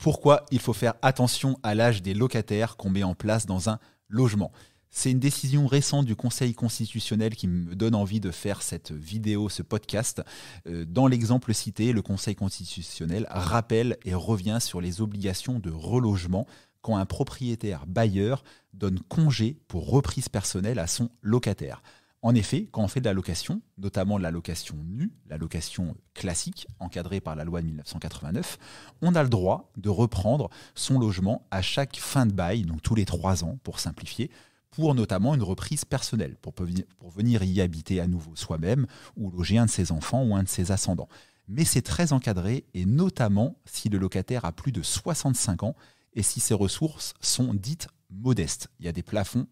Pourquoi il faut faire attention à l'âge des locataires qu'on met en place dans un logement? C'est une décision récente du Conseil constitutionnel qui me donne envie de faire cette vidéo, ce podcast. Dans l'exemple cité, le Conseil constitutionnel rappelle et revient sur les obligations de relogement quand un propriétaire bailleur donne congé pour reprise personnelle à son locataire. En effet, quand on fait de la location, notamment de la location nue, la location classique, encadrée par la loi de 1989, on a le droit de reprendre son logement à chaque fin de bail, donc tous les 3 ans pour simplifier, pour notamment une reprise personnelle, pour venir y habiter à nouveau soi-même ou loger un de ses enfants ou un de ses ascendants. Mais c'est très encadré, et notamment si le locataire a plus de 65 ans et si ses ressources sont dites modestes. Il y a des plafonds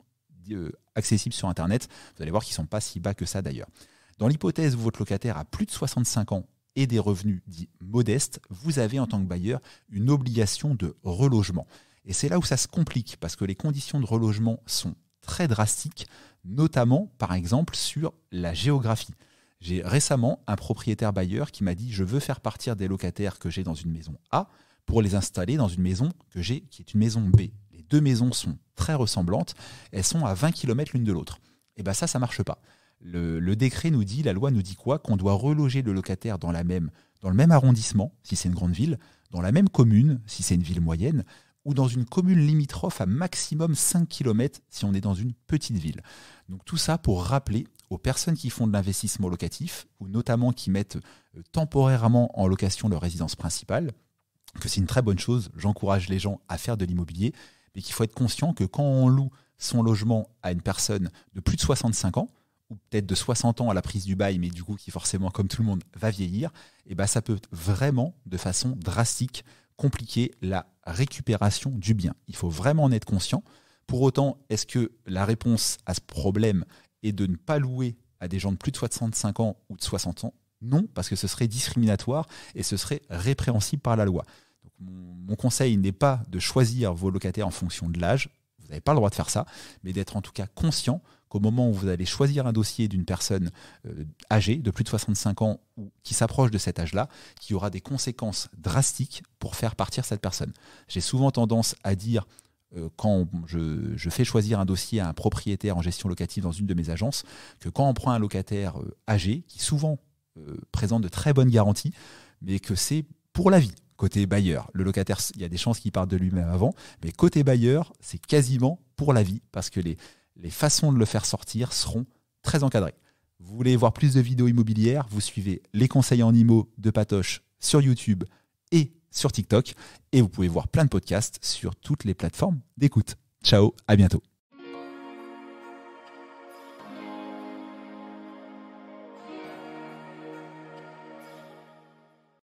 accessibles sur Internet, vous allez voir qu'ils ne sont pas si bas que ça d'ailleurs. Dans l'hypothèse où votre locataire a plus de 65 ans et des revenus dits modestes, vous avez en tant que bailleur une obligation de relogement. Et c'est là où ça se complique, parce que les conditions de relogement sont très drastiques, notamment par exemple sur la géographie. J'ai récemment un propriétaire bailleur qui m'a dit « Je veux faire partir des locataires que j'ai dans une maison A pour les installer dans une maison que j'ai qui est une maison B. » Les 2 maisons sont très ressemblantes, elles sont à 20 km l'une de l'autre. Et bien ça marche pas. Le décret nous dit, la loi nous dit quoi? Qu'on doit reloger le locataire dans le même arrondissement, si c'est une grande ville, dans la même commune, si c'est une ville moyenne, ou dans une commune limitrophe à maximum 5 km si on est dans une petite ville. Donc tout ça pour rappeler aux personnes qui font de l'investissement locatif, ou notamment qui mettent temporairement en location leur résidence principale, que c'est une très bonne chose, j'encourage les gens à faire de l'immobilier, mais qu'il faut être conscient que quand on loue son logement à une personne de plus de 65 ans, ou peut-être de 60 ans à la prise du bail, mais du coup qui forcément, comme tout le monde, va vieillir, et ben ça peut vraiment, de façon drastique, compliquer la récupération du bien. Il faut vraiment en être conscient. Pour autant, est-ce que la réponse à ce problème est de ne pas louer à des gens de plus de 65 ans ou de 60 ans? Non, parce que ce serait discriminatoire et ce serait répréhensible par la loi. Donc, mon conseil n'est pas de choisir vos locataires en fonction de l'âge, vous n'avez pas le droit de faire ça, mais d'être en tout cas conscient qu'au moment où vous allez choisir un dossier d'une personne âgée, de plus de 65 ans, ou qui s'approche de cet âge-là, qu'il y aura des conséquences drastiques pour faire partir cette personne. J'ai souvent tendance à dire, quand je fais choisir un dossier à un propriétaire en gestion locative dans une de mes agences, que quand on prend un locataire âgé, qui souvent présente de très bonnes garanties, mais que c'est pour la vie. Côté bailleur, le locataire, il y a des chances qu'il parte de lui-même avant, mais côté bailleur, c'est quasiment pour la vie, parce que les façons de le faire sortir seront très encadrées. Vous voulez voir plus de vidéos immobilières, vous suivez les conseils en IMO de Patoche sur YouTube et sur TikTok, et vous pouvez voir plein de podcasts sur toutes les plateformes d'écoute. Ciao, à bientôt.